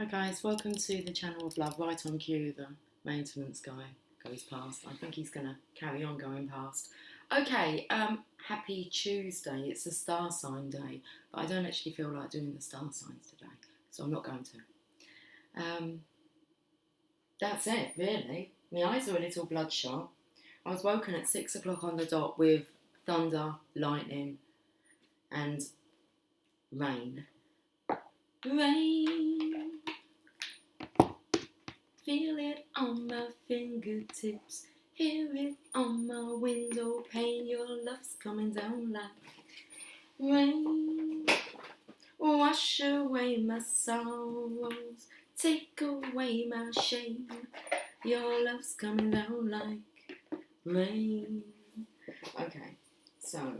Hi guys, welcome to the channel of love. Right on cue, the maintenance guy goes past. I think he's going to carry on going past. Okay, happy Tuesday. It's a star sign day, but I don't actually feel like doing the star signs today, so I'm not going to. That's it, really. My eyes are a little bloodshot. I was woken at 6 o'clock on the dot with thunder, lightning, and rain. Rain. Feel it on my fingertips, hear it on my window pane. Your love's coming down like rain. Wash away my sorrows, take away my shame. Your love's coming down like rain. Okay, so,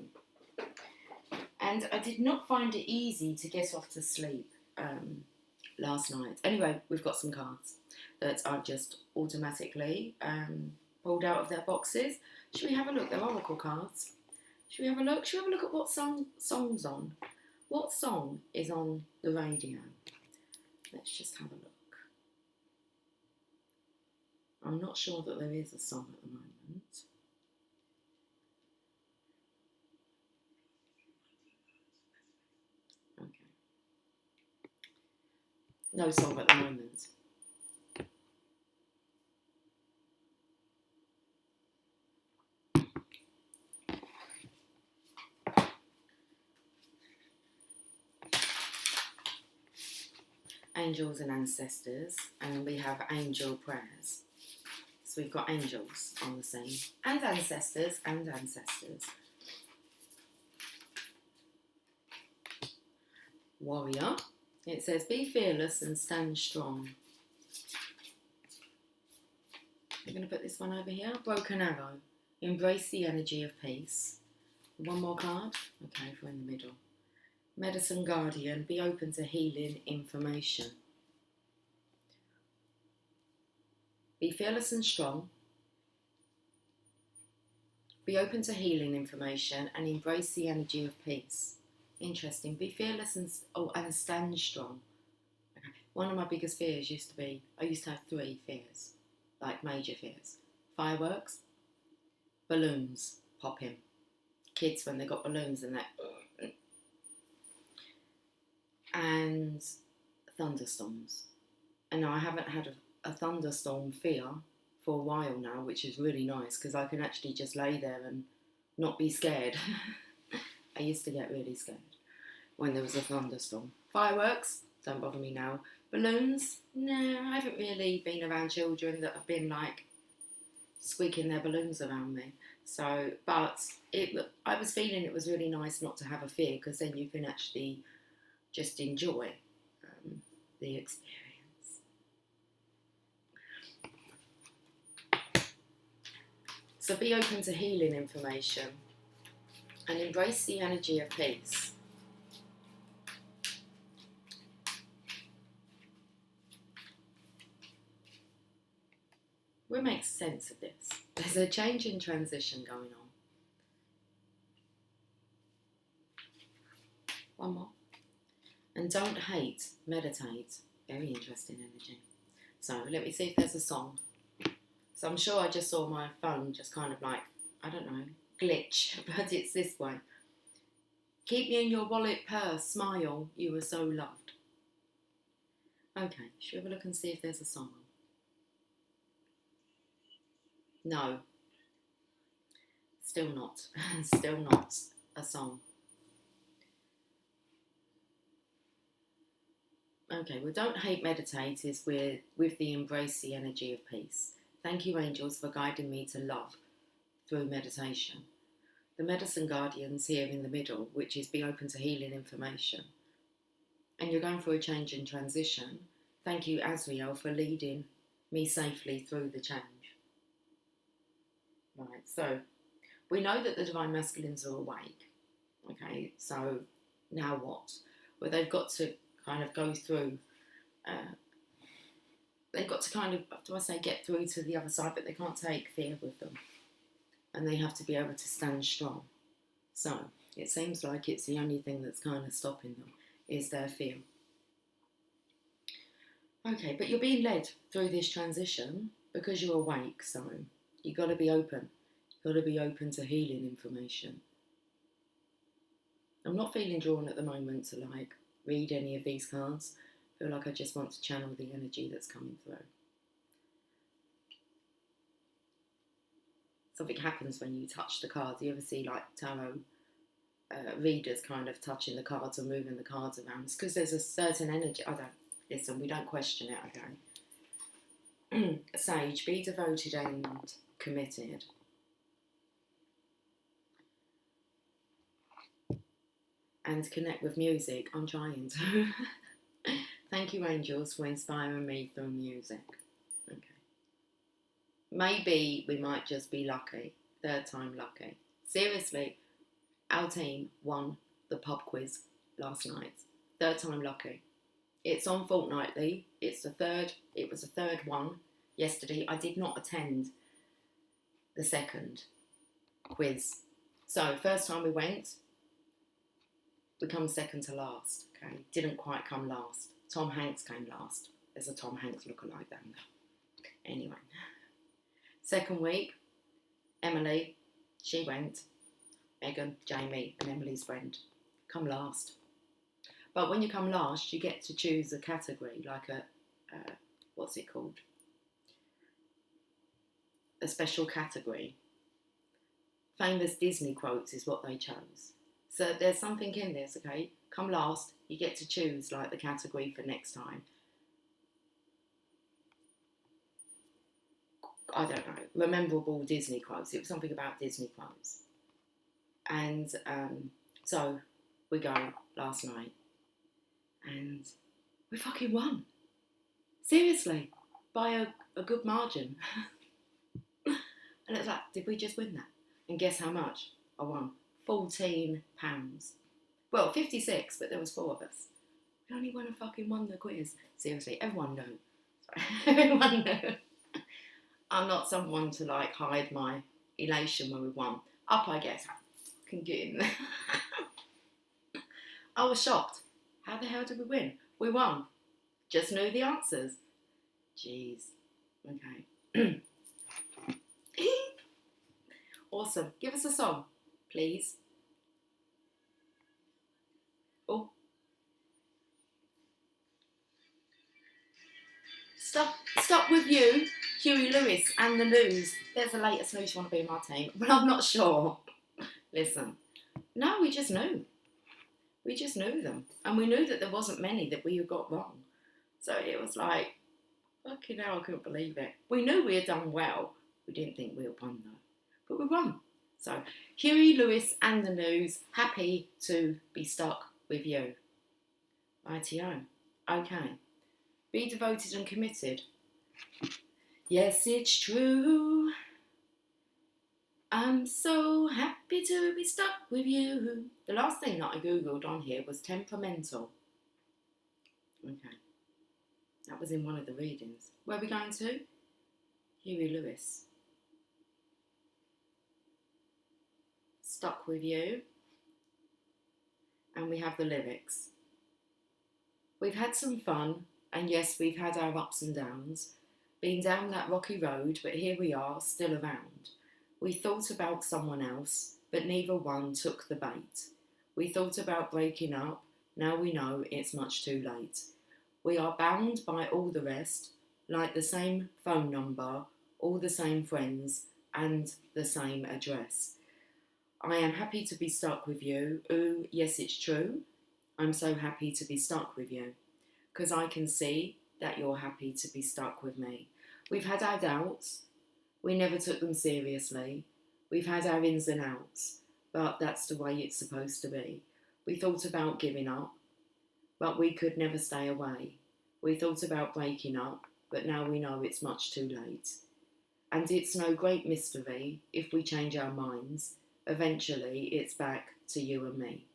and I did not find it easy to get off to sleep last night. Anyway, we've got some cards that I've just automatically pulled out of their boxes. Should we have a look? They're oracle cards. Should we have a look? Should we have a look at what song's on? What song is on the radio? Let's just have a look. I'm not sure that there is a song at the moment. Okay. No song at the moment. Angels and ancestors, and we have angel prayers. So we've got angels on the scene, and ancestors, Warrior. It says, be fearless and stand strong. I'm going to put this one over here. Broken arrow. Embrace the energy of peace. One more card. Okay, if we're in the middle. Medicine guardian. Be open to healing information. Be fearless and strong. Be open to healing information and embrace the energy of peace. Interesting. Be fearless and stand strong. Okay. One of my biggest fears used to be, I used to have 3 fears, like major fears. Fireworks, balloons popping. Kids when they got balloons and that. And thunderstorms. And now I haven't had a thunderstorm fear for a while now, which is really nice because I can actually just lay there and not be scared. I used to get really scared when there was a thunderstorm. Fireworks, don't bother me now. Balloons, no, I haven't really been around children that have been like squeaking their balloons around me. So, but I was feeling it was really nice not to have a fear because then you can actually just enjoy the experience. So be open to healing information and embrace the energy of peace. What makes sense of this? There's a change in transition going on. One more. And don't hate, meditate. Very interesting energy. So let me see if there's a song. So I'm sure I just saw my phone just kind of like, I don't know, glitch, but it's this way. Keep me in your wallet, purse, smile, you are so loved. Okay, should we have a look and see if there's a song? No. Still not. Still not a song. Okay, well, don't hate, meditate is with the embrace the energy of peace. Thank you, angels, for guiding me to love through meditation. The medicine guardians here in the middle, which is be open to healing information. And you're going through a change in transition. Thank you, Asriel, for leading me safely through the change. Right, so we know that the divine masculines are awake. Okay, so now what? Well, they've got to kind of go through, they've got to kind of, do I say get through to the other side, but they can't take fear with them. And they have to be able to stand strong. So it seems like it's the only thing that's kind of stopping them is their fear. Okay, but you're being led through this transition because you're awake, so you've got to be open. You've got to be open to healing information. I'm not feeling drawn at the moment to like read any of these cards. I feel like I just want to channel the energy that's coming through. Something happens when you touch the cards. You ever see like tarot readers kind of touching the cards or moving the cards around? It's because there's a certain energy. Listen, we don't question it, okay? Sage, be devoted and committed. And connect with music. I'm trying to. Thank you, angels, for inspiring me through music. Okay. Maybe we might just be lucky. Third time lucky. Seriously, our team won the pub quiz last night. Third time lucky. It's on fortnightly. It was the third one yesterday. I did not attend the second quiz. So first time we went, we come second to last. Okay, didn't quite come last. Tom Hanks came last. There's a Tom Hanks lookalike down there. Anyway, second week, Emily, she went. Megan, Jamie, and Emily's friend come last. But when you come last, you get to choose a category, like what's it called? A special category. Famous Disney quotes is what they chose. So there's something in this, okay? Come last, you get to choose like the category for next time. I don't know, memorable Disney quotes. It was something about Disney quotes. And so we go last night and we fucking won. Seriously, by a good margin. And it's like, did we just win that? And guess how much I won? £14. Well, 56, but there was 4 of us. We only won the quiz. Seriously, everyone knew. Everyone knew. I'm not someone to like hide my elation when we won. Up, I guess. I can get in there. I was shocked. How the hell did we win? We won. Just knew the answers. Jeez. Okay. Awesome. Give us a song, please. Oh. Stop with you, Huey Lewis and the News. There's the latest news you want to be in my team, but I'm not sure. Listen. No, we just knew. We just knew them. And we knew that there wasn't many that we had got wrong. So it was like, fucking hell, I couldn't believe it. We knew we had done well. We didn't think we had won though. But we won. So, Huey Lewis and the News, happy to be stuck with you. Rightio. Okay. Be devoted and committed. Yes, it's true. I'm so happy to be stuck with you. The last thing that I googled on here was temperamental. Okay. That was in one of the readings. Where are we going to? Huey Lewis. Stuck with you. And we have the lyrics. We've had some fun, and yes, we've had our ups and downs. Been down that rocky road, but here we are, still around. We thought about someone else, but neither one took the bait. We thought about breaking up, now we know it's much too late. We are bound by all the rest, like the same phone number, all the same friends, and the same address. I am happy to be stuck with you. Ooh, yes, it's true. I'm so happy to be stuck with you. Because I can see that you're happy to be stuck with me. We've had our doubts. We never took them seriously. We've had our ins and outs. But that's the way it's supposed to be. We thought about giving up. But we could never stay away. We thought about breaking up. But now we know it's much too late. And it's no great mystery if we change our minds. Eventually, it's back to you and me.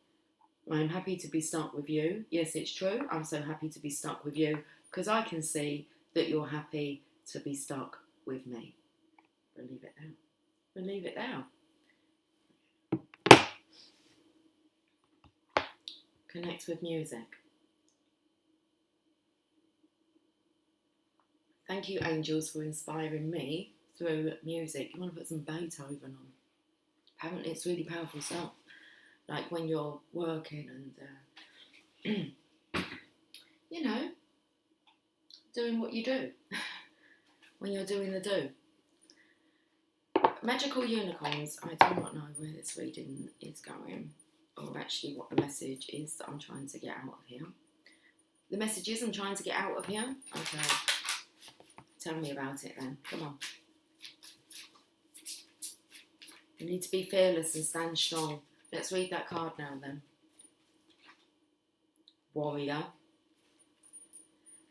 I'm happy to be stuck with you. Yes, it's true. I'm so happy to be stuck with you because I can see that you're happy to be stuck with me. Believe it now. Believe it now. Connect with music. Thank you, angels, for inspiring me through music. You want to put some Beethoven on. Apparently it's really powerful stuff. Like when you're working and, you know, doing what you do. When you're doing the do. Magical unicorns. I do not know where this reading is going, or actually what the message is that I'm trying to get out of here. The messages I'm trying to get out of here? Okay. Tell me about it then. Come on. You need to be fearless and stand strong. Let's read that card now then. Warrior.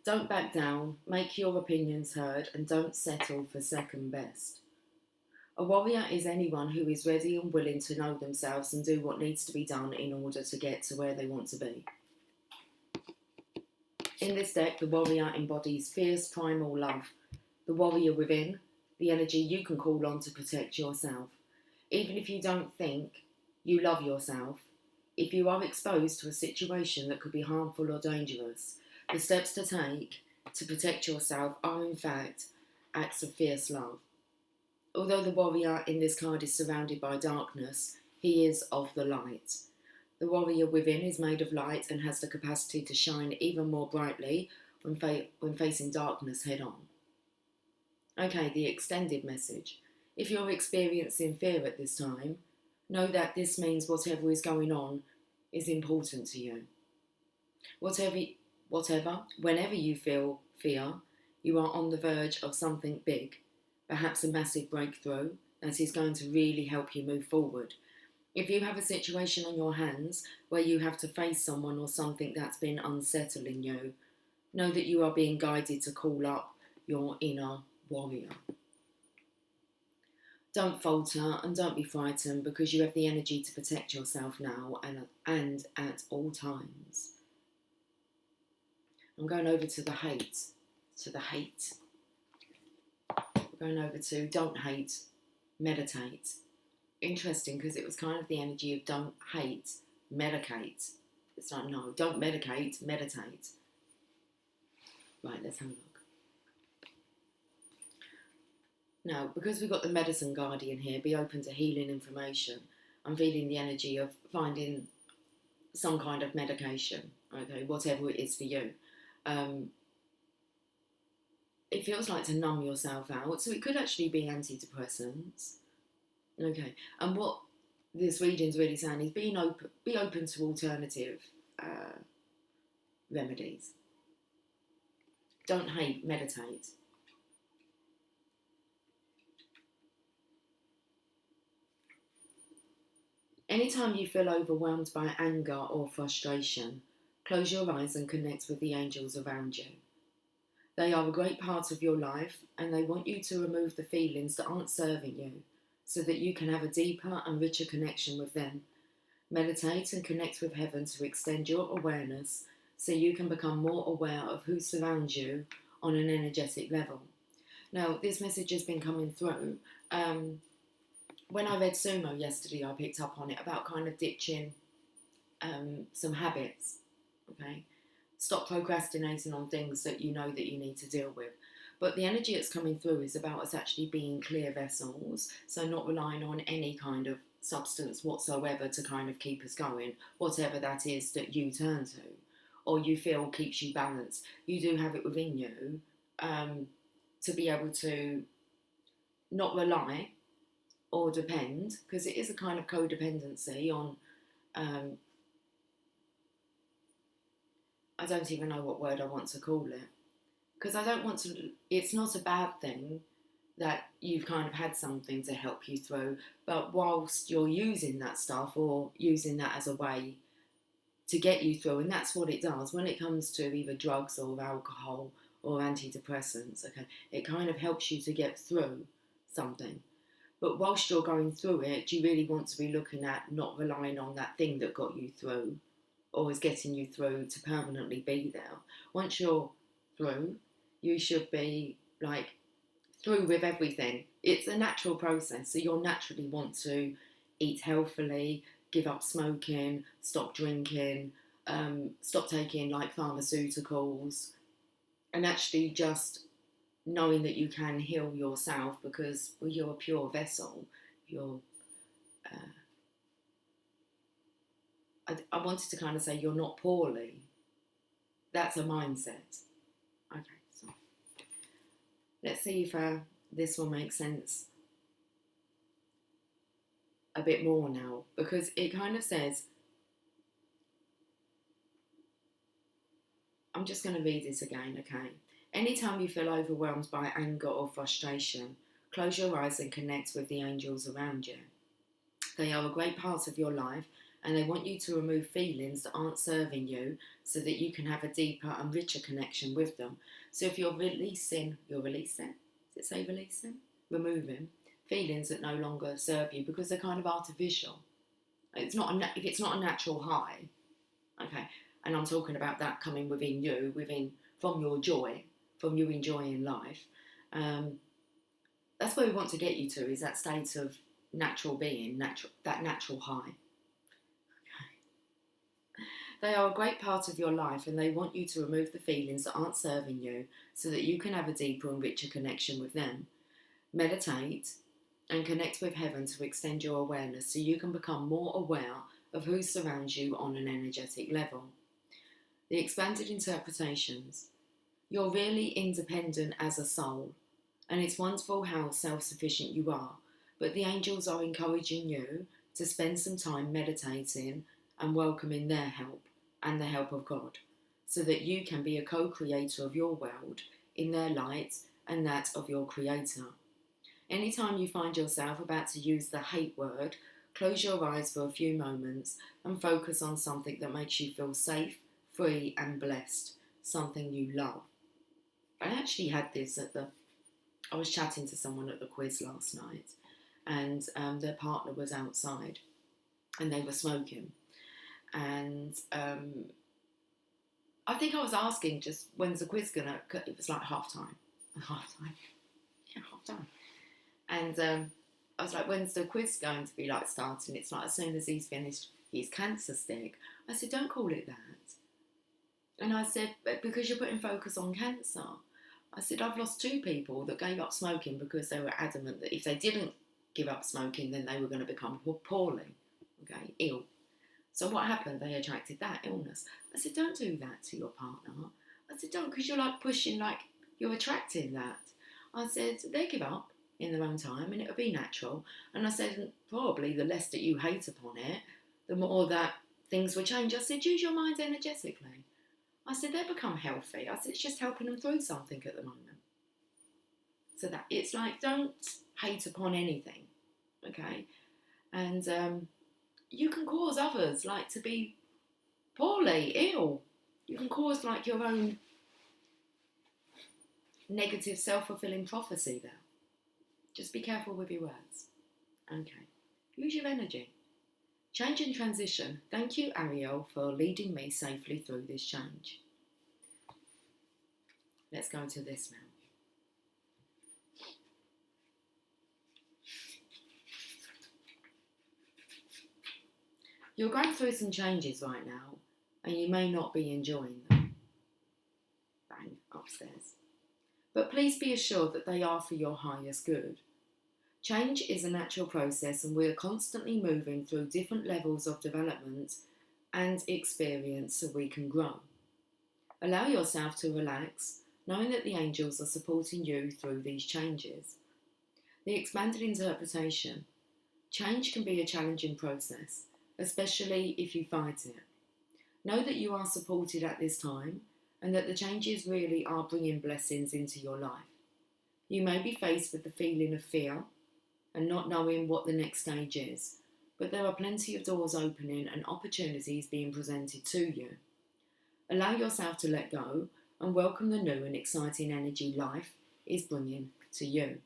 Don't back down, make your opinions heard, and don't settle for second best. A warrior is anyone who is ready and willing to know themselves and do what needs to be done in order to get to where they want to be. In this deck, the warrior embodies fierce primal love. The warrior within, the energy you can call on to protect yourself. Even if you don't think you love yourself, if you are exposed to a situation that could be harmful or dangerous, the steps to take to protect yourself are in fact acts of fierce love. Although the warrior in this card is surrounded by darkness, he is of the light. The warrior within is made of light and has the capacity to shine even more brightly when facing darkness head on. Okay, the extended message. If you're experiencing fear at this time, know that this means whatever is going on is important to you. Whenever you feel fear, you are on the verge of something big, perhaps a massive breakthrough that is going to really help you move forward. If you have a situation on your hands where you have to face someone or something that's been unsettling you, know that you are being guided to call up your inner warrior. Don't falter and don't be frightened, because you have the energy to protect yourself now and at all times. I'm going over to the hate. We're going over to don't hate, meditate. Interesting, because it was kind of the energy of don't hate, medicate. It's like, no, don't medicate, meditate. Right, let's have a look. Now, because we've got the medicine guardian here, be open to healing information. I'm feeling the energy of finding some kind of medication, okay, whatever it is for you. It feels like to numb yourself out, so it could actually be antidepressants. Okay, and what this reading's really saying is be open to alternative remedies. Don't hate, meditate. Anytime you feel overwhelmed by anger or frustration, close your eyes and connect with the angels around you. They are a great part of your life, and they want you to remove the feelings that aren't serving you so that you can have a deeper and richer connection with them. Meditate and connect with heaven to extend your awareness so you can become more aware of who surrounds you on an energetic level. Now, this message has been coming through. When I read Sumo yesterday, I picked up on it about kind of ditching some habits, okay? Stop procrastinating on things that you know that you need to deal with. But the energy that's coming through is about us actually being clear vessels, so not relying on any kind of substance whatsoever to kind of keep us going, whatever that is that you turn to or you feel keeps you balanced. You do have it within you to be able to not rely or depend, because it is a kind of codependency on, I don't even know what word I want to call it, because I don't want to, it's not a bad thing that you've kind of had something to help you through, but whilst you're using that stuff or using that as a way to get you through, and that's what it does when it comes to either drugs or alcohol or antidepressants, okay, it kind of helps you to get through something. But whilst you're going through it, you really want to be looking at not relying on that thing that got you through or is getting you through to permanently be there. Once you're through, you should be like through with everything. It's a natural process, so you'll naturally want to eat healthily, give up smoking, stop drinking, stop taking like pharmaceuticals, and actually just knowing that you can heal yourself because you're a pure vessel. You're, I wanted to kind of say you're not poorly. That's a mindset. Okay, so let's see if this will make sense a bit more now, because it kind of says, I'm just going to read this again, okay? Anytime you feel overwhelmed by anger or frustration, close your eyes and connect with the angels around you. They are a great part of your life, and they want you to remove feelings that aren't serving you so that you can have a deeper and richer connection with them. So if you're releasing, does it say releasing? Removing feelings that no longer serve you because they're kind of artificial. It's not if it's not a natural high, okay, and I'm talking about that coming within you, from your joy, from you enjoying life. That's where we want to get you to, is that state of natural being, that natural high. They are a great part of your life, and they want you to remove the feelings that aren't serving you so that you can have a deeper and richer connection with them. Meditate and connect with heaven to extend your awareness so you can become more aware of who surrounds you on an energetic level. The expanded interpretations. You're really independent as a soul, and it's wonderful how self-sufficient you are, but the angels are encouraging you to spend some time meditating and welcoming their help and the help of God, so that you can be a co-creator of your world in their light and that of your creator. Anytime you find yourself about to use the hate word, close your eyes for a few moments and focus on something that makes you feel safe, free and blessed, something you love. I actually had this I was chatting to someone at the quiz last night, and their partner was outside and they were smoking. And I think I was asking just, when's the quiz gonna, it was like half time. Yeah, half time. And I was like, when's the quiz going to be like starting? It's like, as soon as he's finished his cancer stick. I said, don't call it that. And I said, because you're putting focus on cancer. I said, I've lost 2 people that gave up smoking because they were adamant that if they didn't give up smoking, then they were going to become poorly, okay, ill. So what happened? They attracted that illness. I said, don't do that to your partner. I said, don't, because you're like pushing, like you're attracting that. I said, they give up in their own time and it'll be natural. And I said, probably the less that you hate upon it, the more that things will change. I said, use your mind energetically. I said, they become healthy. I said, it's just helping them through something at the moment. So that it's like, don't hate upon anything, okay? And you can cause others like to be poorly, ill. You can cause like your own negative self-fulfilling prophecy there. Just be careful with your words. Okay. Use your energy. Change and transition. Thank you, Ariel, for leading me safely through this change. Let's go to this now. You're going through some changes right now, and you may not be enjoying them. Bang, upstairs. But please be assured that they are for your highest good. Change is a natural process, and we are constantly moving through different levels of development and experience so we can grow. Allow yourself to relax, knowing that the angels are supporting you through these changes. The expanded interpretation. Change can be a challenging process, especially if you fight it. Know that you are supported at this time and that the changes really are bringing blessings into your life. You may be faced with the feeling of fear and not knowing what the next stage is, but there are plenty of doors opening and opportunities being presented to you. Allow yourself to let go and welcome the new and exciting energy life is bringing to you.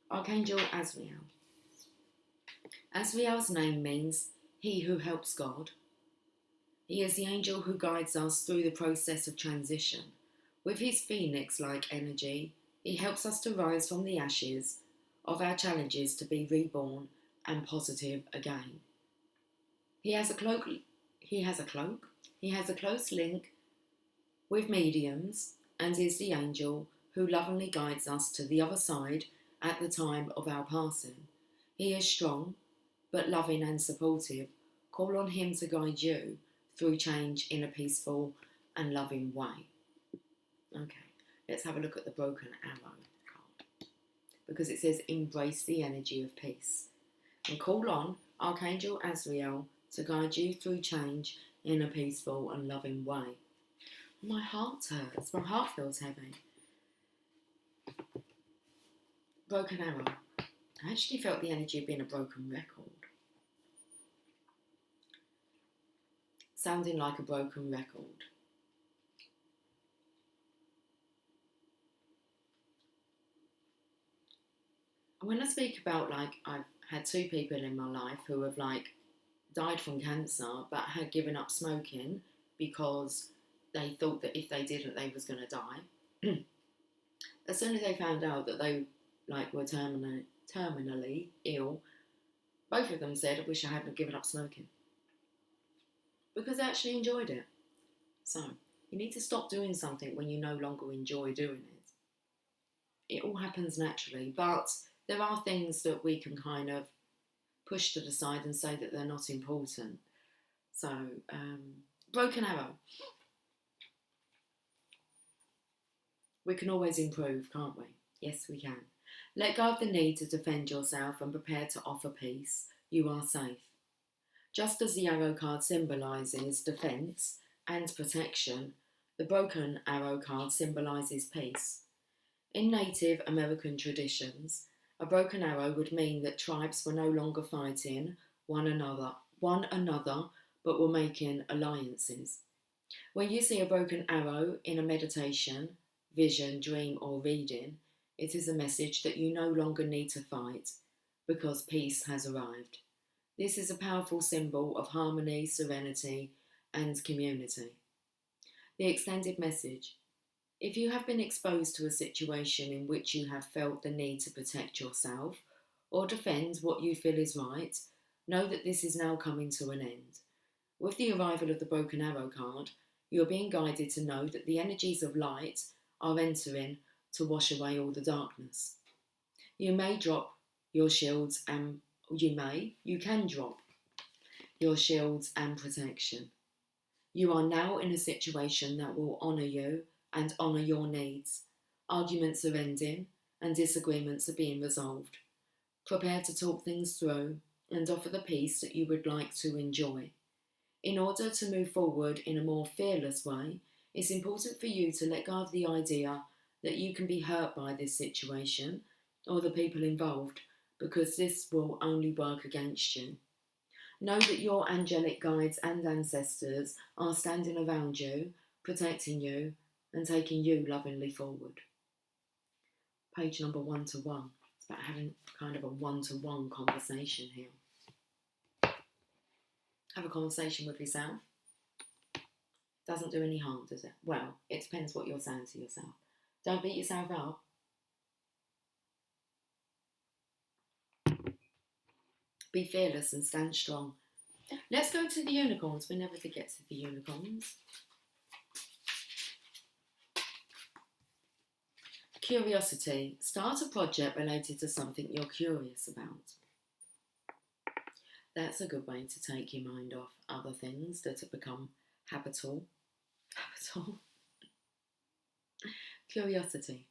Archangel Azrael. Azrael's name means he who helps God. He is the angel who guides us through the process of transition. With his phoenix-like energy, he helps us to rise from the ashes of our challenges to be reborn and positive again. He has a close link with mediums and is the angel who lovingly guides us to the other side at the time of our passing. He is strong, but loving and supportive. Call on him to guide you through change in a peaceful and loving way. Okay, let's have a look at the broken arrow card, because it says embrace the energy of peace. And call on Archangel Azrael to guide you through change in a peaceful and loving way. My heart hurts. My heart feels heavy. Broken arrow. I actually felt the energy of being a broken record. Sounding like a broken record. And when I speak about, like, I've had 2 people in my life who have, like, died from cancer but had given up smoking because they thought that if they didn't, they was going to die. As soon as they found out that they, like, were terminally ill, both of them said, I wish I hadn't given up smoking. Because they actually enjoyed it. So, you need to stop doing something when you no longer enjoy doing it. It all happens naturally, but there are things that we can kind of push to the side and say that they're not important. So, broken arrow. We can always improve, can't we? Yes, we can. Let go of the need to defend yourself and prepare to offer peace. You are safe. Just as the arrow card symbolises defence and protection, the broken arrow card symbolises peace. In Native American traditions, a broken arrow would mean that tribes were no longer fighting one another, but were making alliances. When you see a broken arrow in a meditation, vision, dream, or reading, it is a message that you no longer need to fight because peace has arrived. This is a powerful symbol of harmony, serenity, and community. The extended message. If you have been exposed to a situation in which you have felt the need to protect yourself or defend what you feel is right, know that this is now coming to an end. With the arrival of the broken arrow card, you are being guided to know that the energies of light are entering to wash away all the darkness. You may drop your shields and you can drop your shields and protection. You are now in a situation that will honour you and honour your needs. Arguments are ending and disagreements are being resolved. Prepare to talk things through and offer the peace that you would like to enjoy. In order to move forward in a more fearless way, it's important for you to let go of the idea that you can be hurt by this situation or the people involved, because this will only work against you. Know that your angelic guides and ancestors are standing around you, protecting you, and taking you lovingly forward. Page number 1-1. It's about having kind of a one-to-one conversation here. Have a conversation with yourself. Doesn't do any harm, does it? Well, it depends what you're saying to yourself. Don't beat yourself up. Be fearless and stand strong. Let's go to the unicorns. We never did get to the unicorns. Curiosity. Start a project related to something you're curious about. That's a good way to take your mind off other things that have become habitual. Curiosity.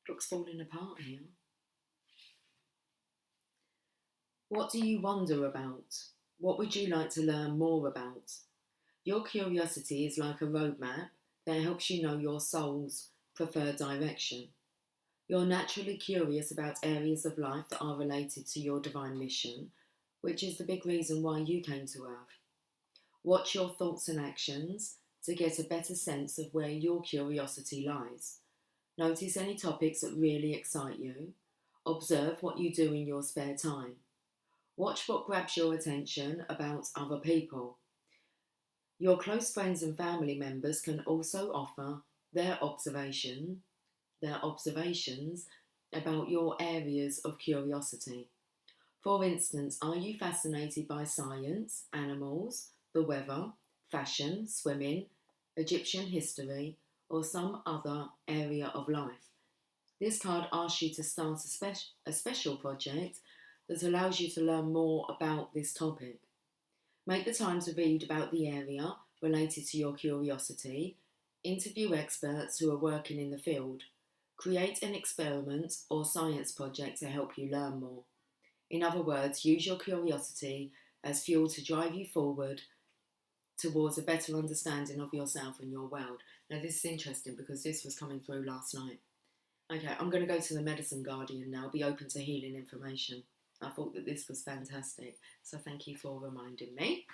Book's falling apart here. What do you wonder about? What would you like to learn more about? Your curiosity is like a roadmap that helps you know your soul's preferred direction. You're naturally curious about areas of life that are related to your divine mission, which is the big reason why you came to Earth. Watch your thoughts and actions to get a better sense of where your curiosity lies. Notice any topics that really excite you. Observe what you do in your spare time. Watch what grabs your attention about other people. Your close friends and family members can also offer their observations about your areas of curiosity. For instance, are you fascinated by science, animals, the weather, fashion, swimming, Egyptian history, or some other area of life? This card asks you to start a special project that allows you to learn more about this topic. Make the time to read about the area related to your curiosity, interview experts who are working in the field, create an experiment or science project to help you learn more. In other words, use your curiosity as fuel to drive you forward towards a better understanding of yourself and your world. Now, this is interesting because this was coming through last night. Okay, I'm going to go to the Medicine Guardian now, be open to healing information. I thought that this was fantastic, so thank you for reminding me.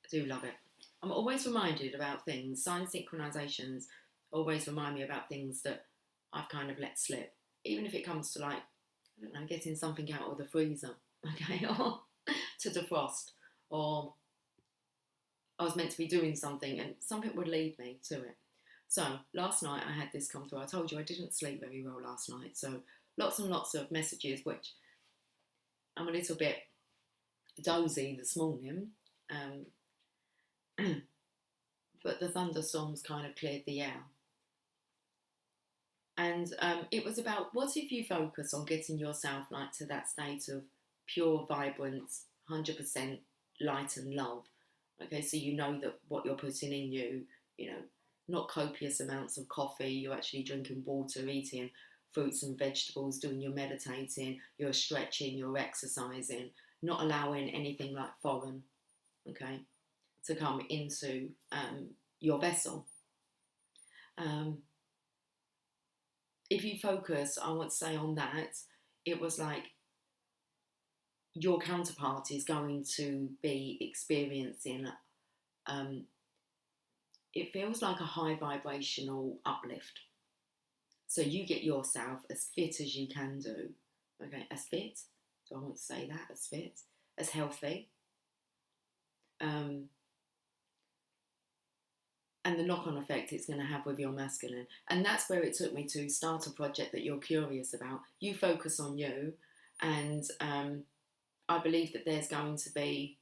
I do love it. I'm always reminded about things. Sign synchronizations always remind me about things that I've kind of let slip, even if it comes to, like, I don't know, getting something out of the freezer, okay, or to defrost, or I was meant to be doing something and something would lead me to it. So last night I had this come through. I told you I didn't sleep very well last night, so lots and lots of messages, which I'm a little bit dozy this morning, but the thunderstorms kind of cleared the air. And it was about, what if you focus on getting yourself like to that state of pure vibrance, 100% light and love. Okay, so you know that what you're putting in you, you know, not copious amounts of coffee, you're actually drinking water, eating fruits and vegetables, doing your meditating, you're stretching, you're exercising, not allowing anything like foreign, okay, to come into your vessel. If you focus, I would say, on that, it was like your counterpart is going to be experiencing, it feels like a high vibrational uplift. So you get yourself as fit as you can do, okay, as fit, so I want to say that, as fit, as healthy, and the knock-on effect it's going to have with your masculine. And that's where it took me to start a project that you're curious about. You focus on you, and I believe that there's going to be,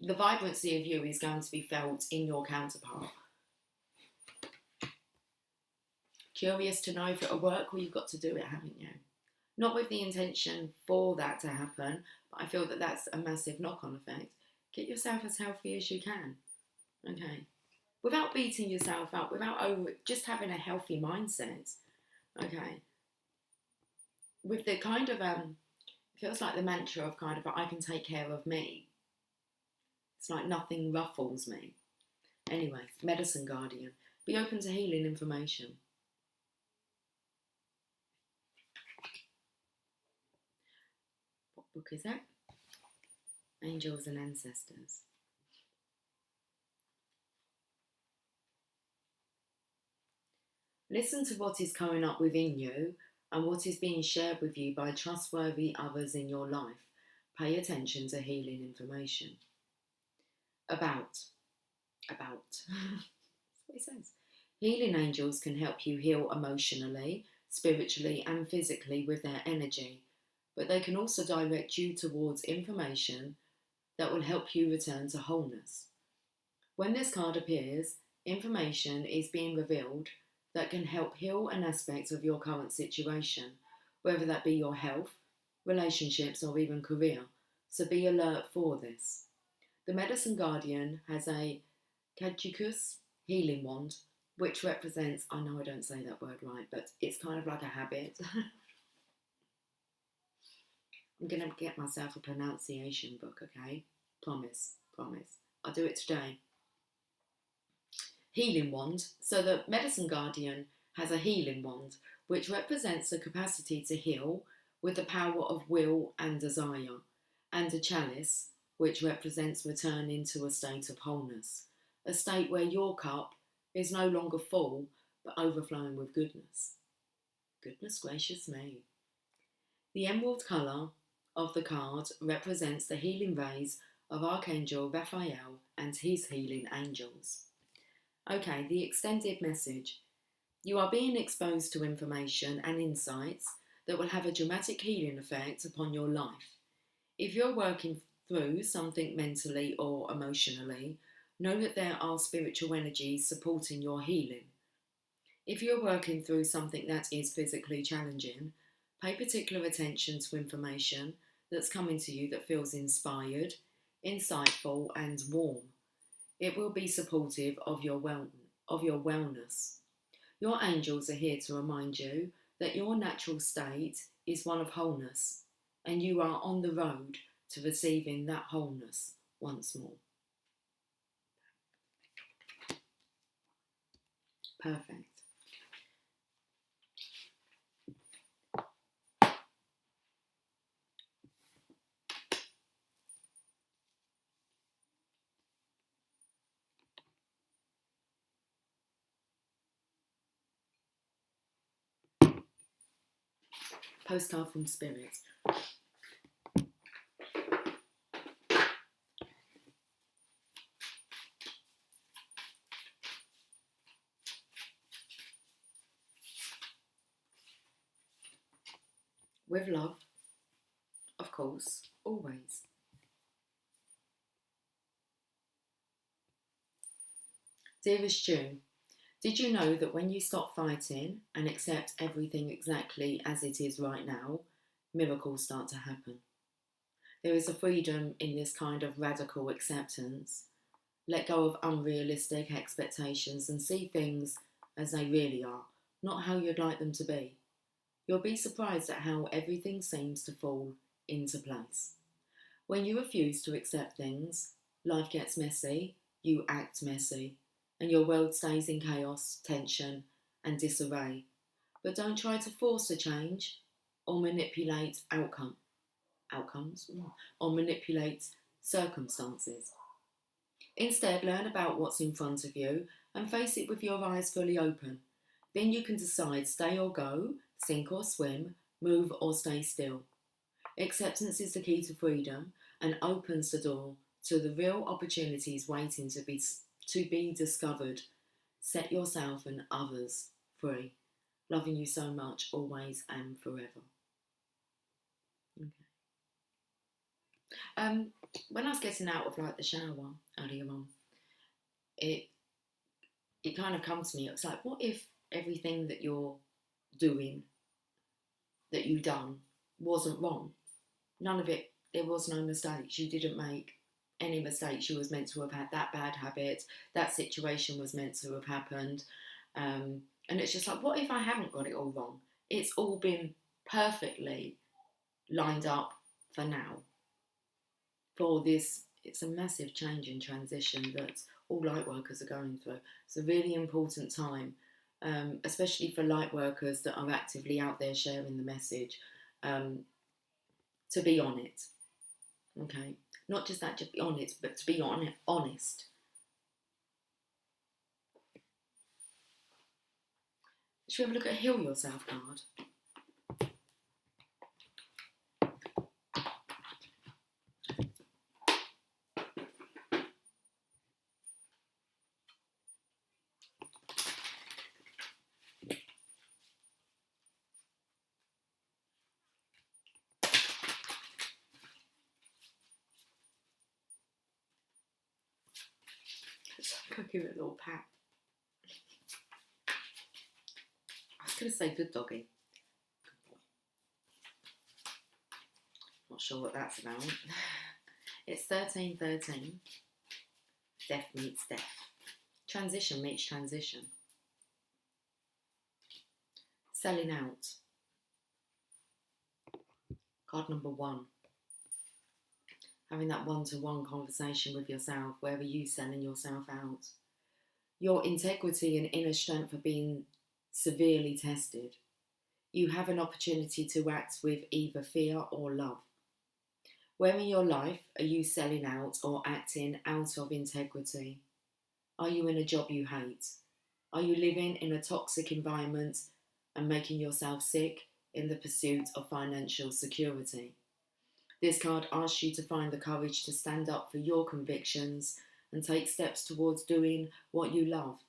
the vibrancy of you is going to be felt in your counterpart. Curious to know if it'll work? Well, you've got to do it, haven't you? Not with the intention for that to happen, but I feel that that's a massive knock-on effect. Get yourself as healthy as you can, okay? Without beating yourself up, just having a healthy mindset, okay? With the kind of, it feels like the mantra of kind of, I can take care of me. It's like nothing ruffles me. Anyway, Medicine Guardian. Be open to healing information. What book is that? Angels and Ancestors. Listen to what is coming up within you and what is being shared with you by trustworthy others in your life. Pay attention to healing information. About. That's what it says. Healing angels can help you heal emotionally, spiritually, and physically with their energy, but they can also direct you towards information that will help you return to wholeness. When this card appears, information is being revealed that can help heal an aspect of your current situation, whether that be your health, relationships, or even career. So be alert for this. The Medicine Guardian has a Caduceus healing wand, which represents, I know I don't say that word right, but it's kind of like a habit. I'm going to get myself a pronunciation book, okay? Promise. I'll do it today. Healing wand. So the Medicine Guardian has a healing wand, which represents the capacity to heal with the power of will and desire, and a chalice, which represents returning to a state of wholeness, a state where your cup is no longer full, but overflowing with goodness. Goodness gracious me. The emerald colour of the card represents the healing rays of Archangel Raphael and his healing angels. Okay, the extended message. You are being exposed to information and insights that will have a dramatic healing effect upon your life. If you're working through something mentally or emotionally, know that there are spiritual energies supporting your healing. If you're working through something that is physically challenging, pay particular attention to information that's coming to you that feels inspired, insightful, and warm. It will be supportive of your wellness. Your angels are here to remind you that your natural state is one of wholeness, and you are on the road to receiving that wholeness once more. Perfect. Postcard from Spirit. With love, of course, always. Dearest June, did you know that when you stop fighting and accept everything exactly as it is right now, miracles start to happen? There is a freedom in this kind of radical acceptance. Let go of unrealistic expectations and see things as they really are, not how you'd like them to be. You'll be surprised at how everything seems to fall into place. When you refuse to accept things, life gets messy, you act messy, and your world stays in chaos, tension, and disarray. But don't try to force a change or manipulate outcomes, or manipulate circumstances. Instead, learn about what's in front of you and face it with your eyes fully open. Then you can decide stay or go, sink or swim, move or stay still. Acceptance is the key to freedom and opens the door to the real opportunities waiting to be discovered. Set yourself and others free. Loving you so much, always and forever. Okay. When I was getting out of the shower earlier on, it kind of comes to me. It's like, what if everything that you're doing, that you done, wasn't wrong? None of it. There was no mistakes. You didn't make any mistakes. You was meant to have had that bad habit. That situation was meant to have happened. And it's just like, what if I haven't got it all wrong? It's all been perfectly lined up for now. For this, it's a massive change in transition that all light workers are going through. It's a really important time, especially for light workers that are actively out there sharing the message, to be on it. Okay, not just that, just be on it, but to be honest. Should we have a look at Heal Yourself card? I'll give it a little pat. I was going to say good doggy. Not sure what that's about. It's 1313. Death meets death. Transition meets transition. Selling out. Card number 1. Having that one-to-one conversation with yourself. Where are you selling yourself out? Your integrity and inner strength are being severely tested. You have an opportunity to act with either fear or love. Where in your life are you selling out or acting out of integrity? Are you in a job you hate? Are you living in a toxic environment and making yourself sick in the pursuit of financial security? This card asks you to find the courage to stand up for your convictions and take steps towards doing what you love.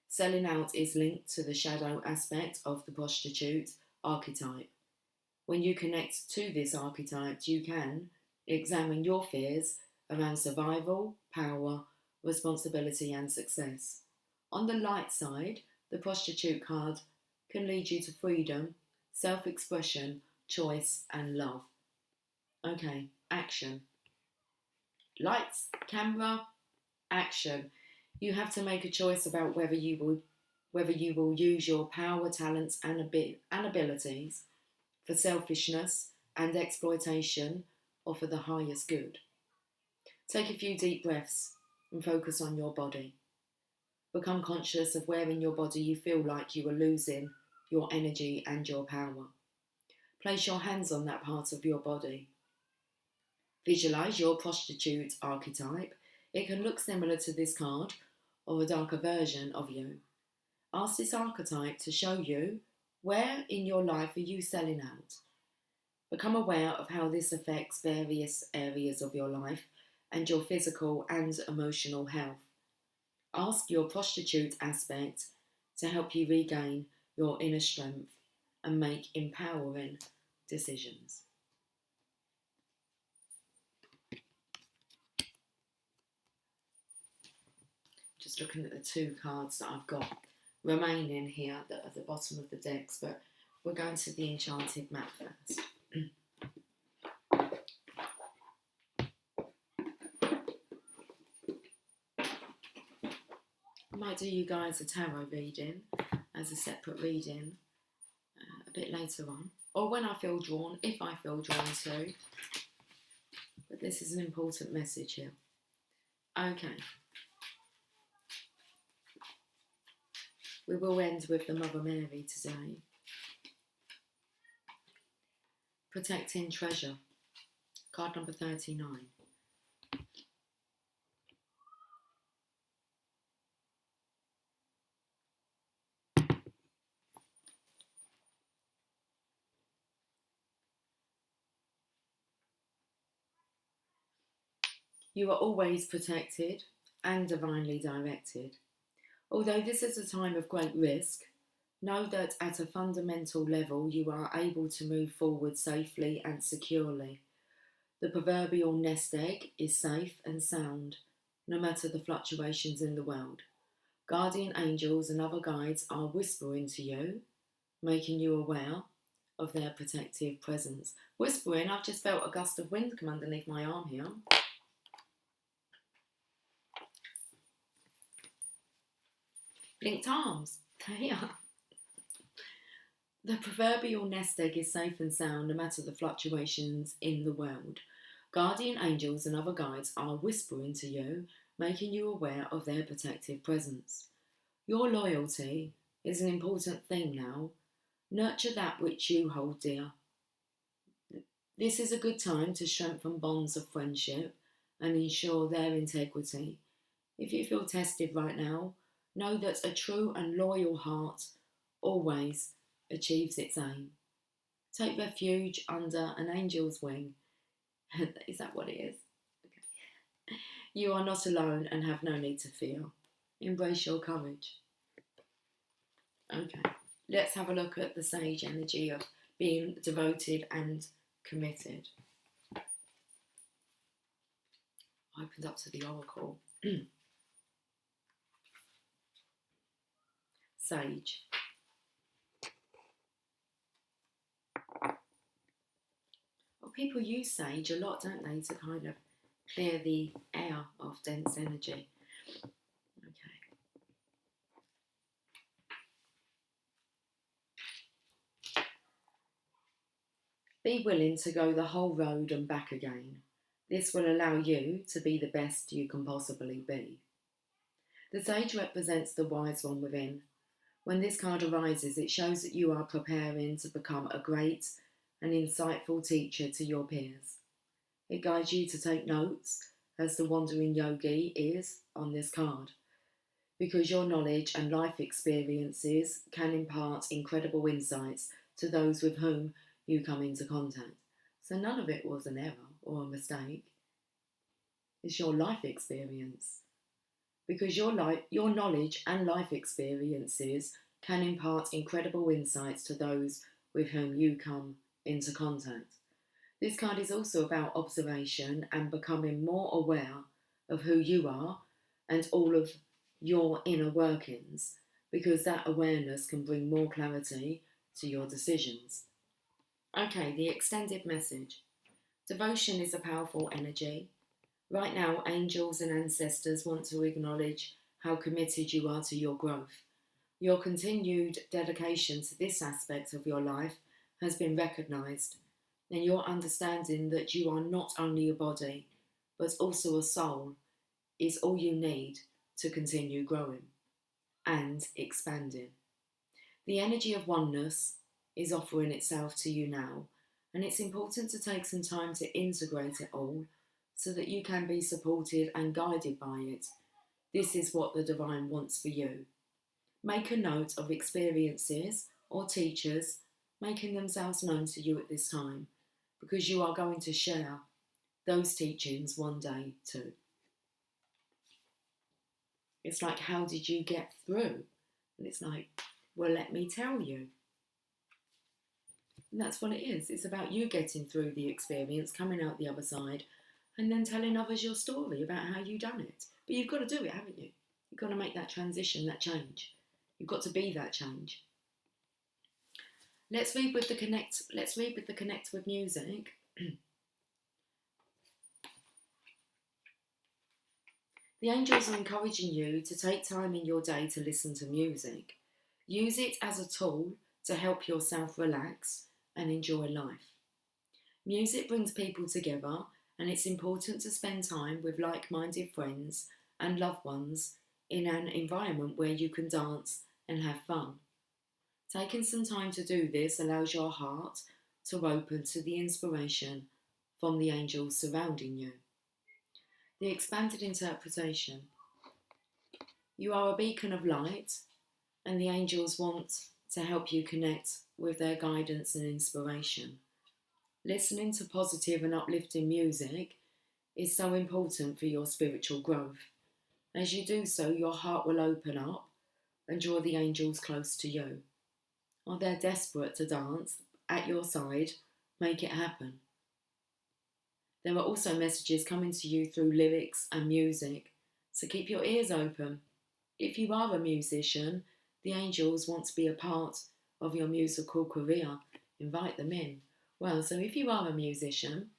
Selling out is linked to the shadow aspect of the prostitute archetype. When you connect to this archetype, you can examine your fears around survival, power, responsibility, and success. On the light side, the prostitute card can lead you to freedom, self expression, choice, and love. Okay, action. Lights, camera, action. You have to make a choice about whether you will use your power, talents, and abilities for selfishness and exploitation or for the highest good. Take a few deep breaths and focus on your body. Become conscious of where in your body you feel like you are losing your energy and your power. Place your hands on that part of your body. Visualize your prostitute archetype. It can look similar to this card or a darker version of you. Ask this archetype to show you where in your life are you selling out. Become aware of how this affects various areas of your life and your physical and emotional health. Ask your prostitute aspect to help you regain your inner strength and make empowering decisions. Just looking at the two cards that I've got remaining here that are at the bottom of the decks, but we're going to the enchanted map first. I might do you guys a tarot reading as a separate reading a bit later on, or when I feel drawn, if I feel drawn to. But this is an important message here. Okay. We will end with the Mother Mary today. Protecting treasure. Card number 39. You are always protected and divinely directed. Although this is a time of great risk, know that at a fundamental level you are able to move forward safely and securely. The proverbial nest egg is safe and sound, no matter the fluctuations in the world. Guardian angels and other guides are whispering to you, making you aware of their protective presence. Whispering, I've just felt a gust of wind come underneath my arm here. Linked arms. They are. The proverbial nest egg is safe and sound no matter the fluctuations in the world. Guardian angels and other guides are whispering to you, making you aware of their protective presence. Your loyalty is an important thing now. Nurture that which you hold dear. This is a good time to strengthen bonds of friendship and ensure their integrity. If you feel tested right now, know that a true and loyal heart always achieves its aim. Take refuge under an angel's wing. Is that what it is? Okay. You are not alone and have no need to fear. Embrace your courage. Okay, let's have a look at the sage energy of being devoted and committed. Opened up to the oracle. Sage. Well, people use sage a lot, don't they, to kind of clear the air of dense energy. Okay. Be willing to go the whole road and back again. This will allow you to be the best you can possibly be. The sage represents the wise one within. When this card arises, it shows that you are preparing to become a great and insightful teacher to your peers. It guides you to take notes, as the wandering yogi is on this card, because your knowledge and life experiences can impart incredible insights to those with whom you come into contact. So none of it was an error or a mistake. It's your life experience. Because your knowledge and life experiences can impart incredible insights to those with whom you come into contact. This card is also about observation and becoming more aware of who you are and all of your inner workings, because that awareness can bring more clarity to your decisions. Okay, the extended message. Devotion is a powerful energy. Right now, angels and ancestors want to acknowledge how committed you are to your growth. Your continued dedication to this aspect of your life has been recognised, and your understanding that you are not only a body, but also a soul, is all you need to continue growing and expanding. The energy of oneness is offering itself to you now, and it's important to take some time to integrate it all so that you can be supported and guided by it. This is what the divine wants for you. Make a note of experiences or teachers making themselves known to you at this time, because you are going to share those teachings one day too. It's like, how did you get through? And it's like, well, let me tell you. And that's what it is. It's about you getting through the experience, coming out the other side, and then telling others your story about how you done it. But you've got to do it, haven't you? You've got to make that transition, that change. You've got to be that change. Let's read with the connect. Let's read with the connect with music. The angels are encouraging you to take time in your day to listen to music. Use it as a tool to help yourself relax and enjoy life. Music brings people together, and it's important to spend time with like-minded friends and loved ones in an environment where you can dance and have fun. Taking some time to do this allows your heart to open to the inspiration from the angels surrounding you. The expanded interpretation. You are a beacon of light, and the angels want to help you connect with their guidance and inspiration. Listening to positive and uplifting music is so important for your spiritual growth. As you do so, your heart will open up and draw the angels close to you. Or they're desperate to dance at your side, make it happen. There are also messages coming to you through lyrics and music, so keep your ears open. If you are a musician, the angels want to be a part of your musical career. Invite them in. Well, so if you are a musician,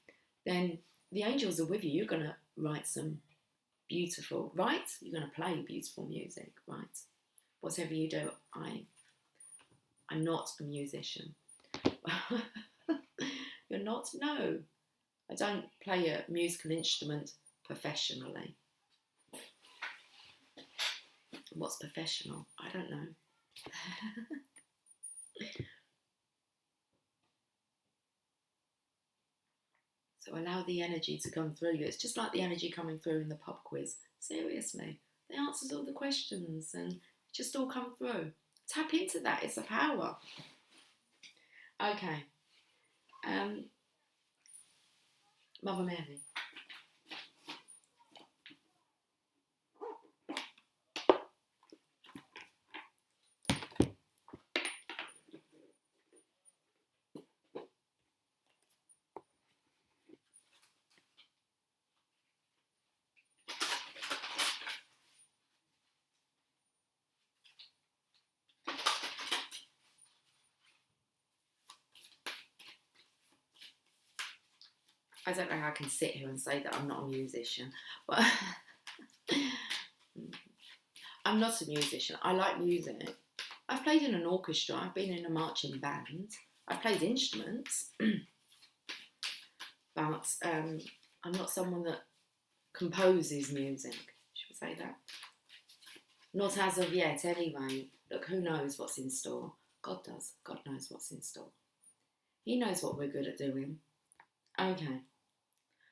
then the angels are with you. You're going to write some beautiful, right? You're going to play beautiful music, right? Whatever you do, I'm not a musician. You're not? No. I don't play a musical instrument professionally. What's professional? I don't know. So allow the energy to come through you. It's just like the energy coming through in the pop quiz. Seriously. They answers all the questions and just all come through. Tap into that. It's a power. Okay. Mother Mary. I don't know how I can sit here and say that I'm not a musician, but I'm not a musician. I like music. I've played in an orchestra. I've been in a marching band. I've played instruments, but I'm not someone that composes music. Should we say that? Not as of yet, anyway. Look, who knows what's in store? God does. God knows what's in store. He knows what we're good at doing. Okay.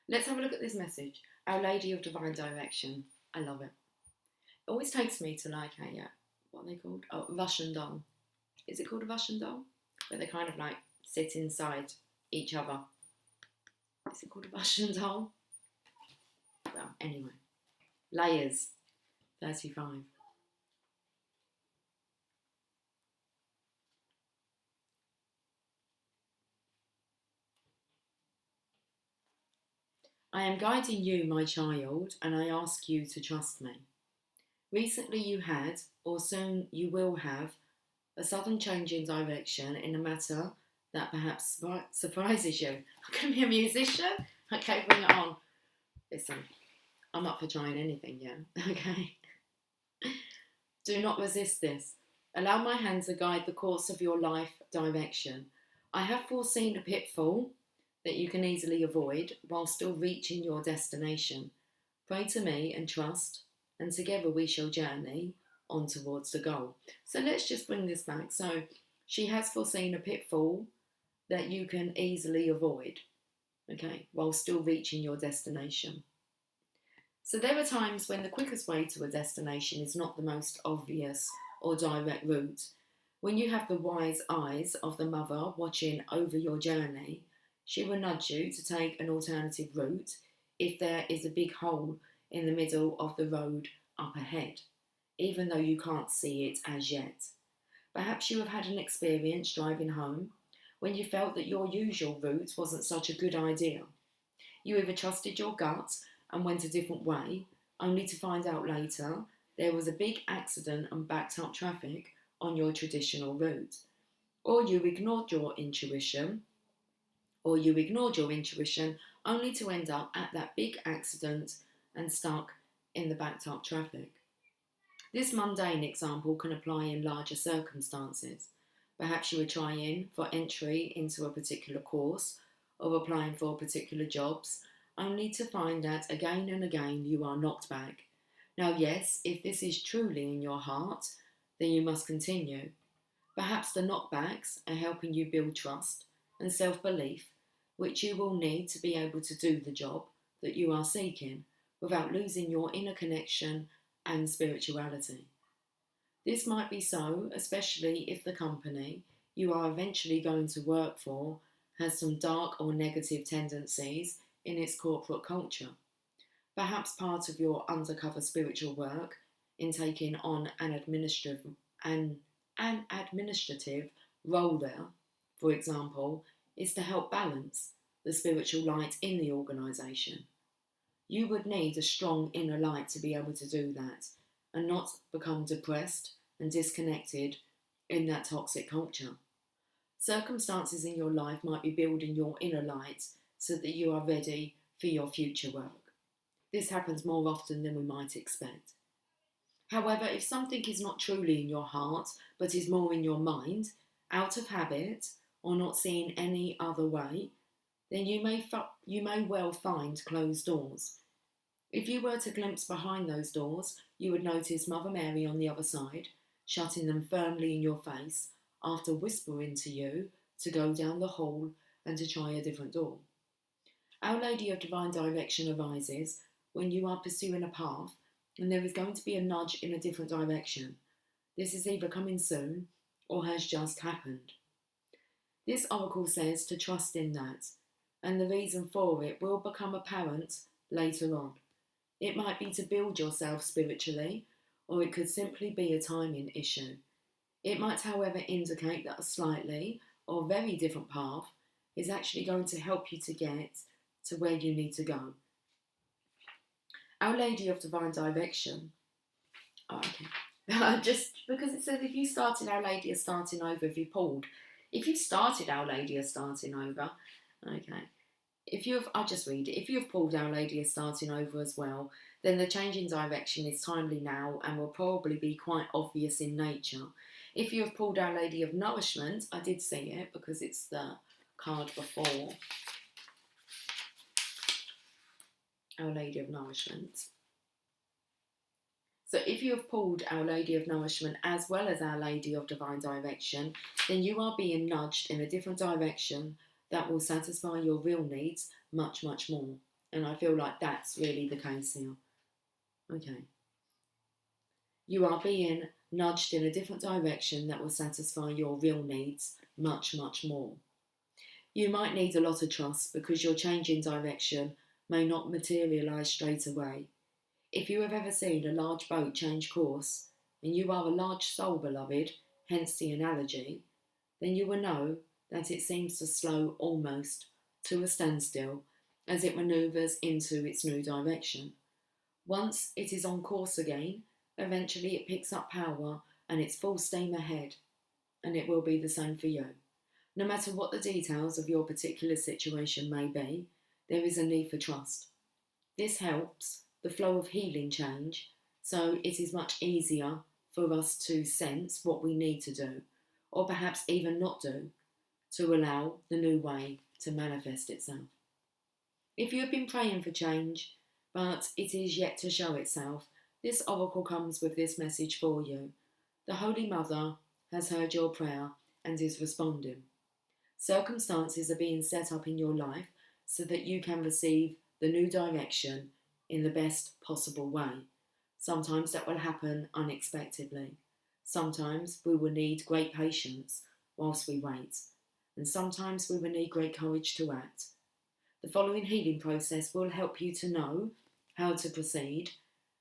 Let's have a look at this message. Our Lady of Divine Direction. I love it. It always takes me to like a, what are they called? Oh, Russian doll. Is it called a Russian doll? Where they kind of like sit inside each other. Is it called a Russian doll? Well, anyway. Layers. 35. I am guiding you, my child, and I ask you to trust me. Recently you had, or soon you will have, a sudden change in direction in a matter that perhaps surprises you. I can be a musician. Okay, bring it on. Listen, I'm up for trying anything, yeah? Okay. Do not resist this. Allow my hand to guide the course of your life direction. I have foreseen a pitfall that you can easily avoid while still reaching your destination. Pray to me and trust, and together we shall journey on towards the goal. So let's just bring this back. So she has foreseen a pitfall that you can easily avoid, okay, while still reaching your destination. So there are times when the quickest way to a destination is not the most obvious or direct route. When you have the wise eyes of the mother watching over your journey, she will nudge you to take an alternative route if there is a big hole in the middle of the road up ahead, even though you can't see it as yet. Perhaps you have had an experience driving home when you felt that your usual route wasn't such a good idea. You either trusted your gut and went a different way, only to find out later there was a big accident and backed up traffic on your traditional route. Or you ignored your intuition, only to end up at that big accident and stuck in the backed up traffic. This mundane example can apply in larger circumstances. Perhaps you were trying for entry into a particular course or applying for particular jobs, only to find that again and again you are knocked back. Now, yes, if this is truly in your heart, then you must continue. Perhaps the knockbacks are helping you build trust and self-belief, which you will need to be able to do the job that you are seeking without losing your inner connection and spirituality. This might be so, especially if the company you are eventually going to work for has some dark or negative tendencies in its corporate culture. Perhaps part of your undercover spiritual work in taking on an administrative role there, for example, is to help balance the spiritual light in the organisation. You would need a strong inner light to be able to do that and not become depressed and disconnected in that toxic culture. Circumstances in your life might be building your inner light so that you are ready for your future work. This happens more often than we might expect. However, if something is not truly in your heart but is more in your mind, out of habit, or not seeing any other way, then you may well find closed doors. If you were to glimpse behind those doors, you would notice Mother Mary on the other side, shutting them firmly in your face after whispering to you to go down the hall and to try a different door. Our Lady of Divine Direction arises when you are pursuing a path and there is going to be a nudge in a different direction. This is either coming soon or has just happened. This oracle says to trust in that, and the reason for it will become apparent later on. It might be to build yourself spiritually, or it could simply be a timing issue. It might, however, indicate that a slightly or very different path is actually going to help you to get to where you need to go. Our Lady of Divine Direction. Oh, okay. Just because it says if you started Our Lady is starting over, if you started Our Lady is starting over, okay. I'll just read it. If you have pulled Our Lady is starting over as well, then the change in direction is timely now and will probably be quite obvious in nature. If you have pulled Our Lady of Nourishment, I did see it because it's the card before. Our Lady of Nourishment. So if you have pulled Our Lady of Nourishment as well as Our Lady of Divine Direction, then you are being nudged in a different direction that will satisfy your real needs much, much more. And I feel like that's really the case here. Okay. You are being nudged in a different direction that will satisfy your real needs much, much more. You might need a lot of trust because your change in direction may not materialise straight away. If you have ever seen a large boat change course, and you are a large soul, beloved, hence the analogy, then you will know that it seems to slow almost to a standstill as it manoeuvres into its new direction. Once it is on course again, eventually it picks up power and it's full steam ahead, and it will be the same for you. No matter what the details of your particular situation may be, there is a need for trust. This helps the flow of healing change, so it is much easier for us to sense what we need to do, or perhaps even not do, to allow the new way to manifest itself. If you have been praying for change, but it is yet to show itself, this oracle comes with this message for you. The Holy Mother has heard your prayer and is responding. Circumstances are being set up in your life so that you can receive the new direction in the best possible way. Sometimes that will happen unexpectedly. Sometimes we will need great patience whilst we wait. And sometimes we will need great courage to act. The following healing process will help you to know how to proceed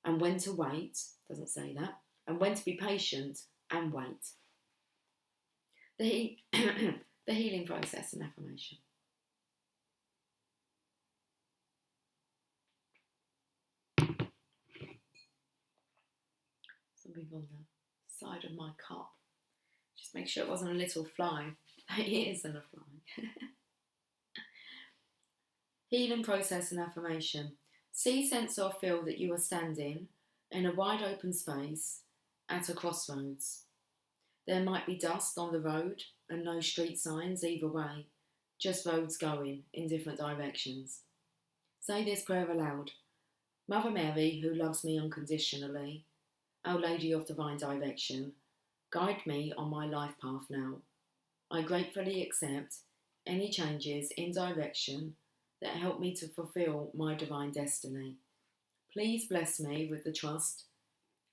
and when to wait, doesn't say that, and when to be patient and wait. The healing process and affirmation. Something on the side of my cup. Just make sure it wasn't a little fly. It isn't a fly. Healing process and affirmation. See, sense or feel that you are standing in a wide open space at a crossroads. There might be dust on the road and no street signs either way, just roads going in different directions. Say this prayer aloud. Mother Mary, who loves me unconditionally, Our Lady of Divine Direction, guide me on my life path now. I gratefully accept any changes in direction that help me to fulfill my divine destiny. Please bless me with the trust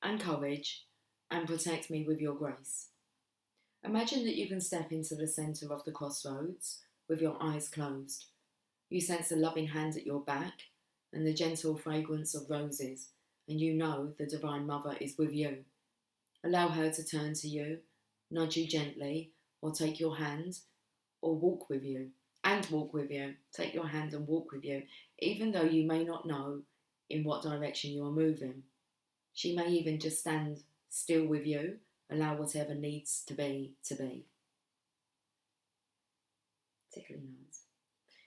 and courage and protect me with your grace. Imagine that you can step into the centre of the crossroads with your eyes closed. You sense a loving hand at your back and the gentle fragrance of roses, and you know the Divine Mother is with you. Allow her to turn to you, nudge you gently, or take your hand, or walk with you. Take your hand and walk with you, even though you may not know in what direction you are moving. She may even just stand still with you, allow whatever needs to be. Tickling nose.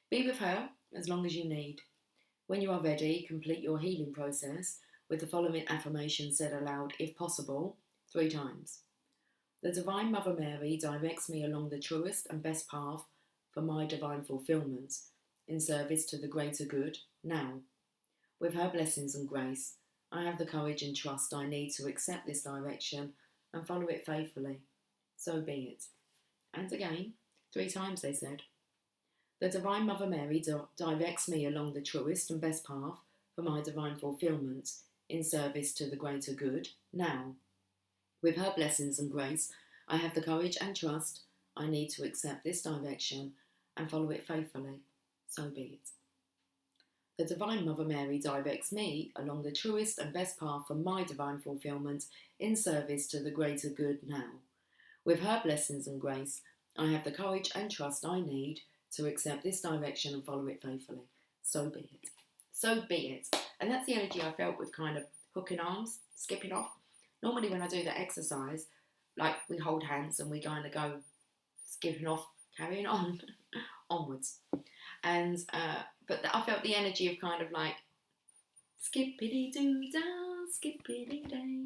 Be with her as long as you need. When you are ready, complete your healing process with the following affirmation said aloud, if possible, 3 times. The Divine Mother Mary directs me along the truest and best path for my divine fulfillment, in service to the greater good, now. With her blessings and grace, I have the courage and trust I need to accept this direction and follow it faithfully. So be it. And again, 3 times they said. The Divine Mother Mary directs me along the truest and best path for my divine fulfillment, in service to the greater good, now. With her blessings and grace, I have the courage and trust I need to accept this direction and follow it faithfully. So be it. The Divine Mother Mary directs me along the truest and best path for my divine fulfillment, in service to the greater good, now. With her blessings and grace, I have the courage and trust I need to accept this direction and follow it faithfully. So be it. So be it. And that's the energy I felt with kind of hooking arms, skipping off. Normally when I do the exercise, like we hold hands and we kind of go skipping off, carrying on, onwards. And but I felt the energy of kind of like skippity doo dah, skippity day.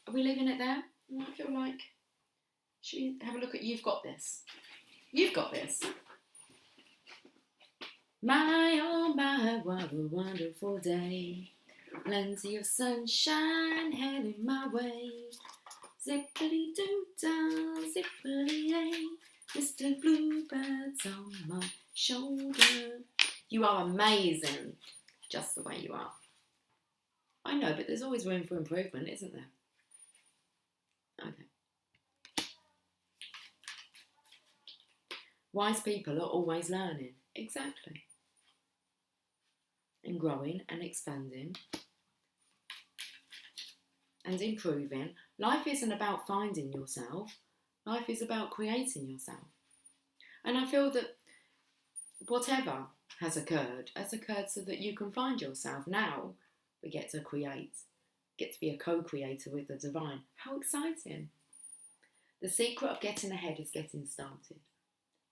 Are we leaving it there? I feel like, should we have a look at You've Got This? You've got this. My, oh my, what a wonderful day. Plenty of sunshine heading my way. Zippity-doo-dah, zippity-day. Mr. Bluebird's on my shoulder. You are amazing, just the way you are. I know, but there's always room for improvement, isn't there? Okay. Wise people are always learning. Exactly. And growing and expanding and improving. Life isn't about finding yourself. Life is about creating yourself. And I feel that whatever has occurred so that you can find yourself. Now we get to create, get to be a co-creator with the divine. How exciting. The secret of getting ahead is getting started.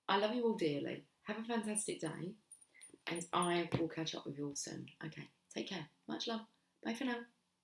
I love you all dearly. Have a fantastic day, and I will catch up with you all soon. Okay, take care. Much love. Bye for now.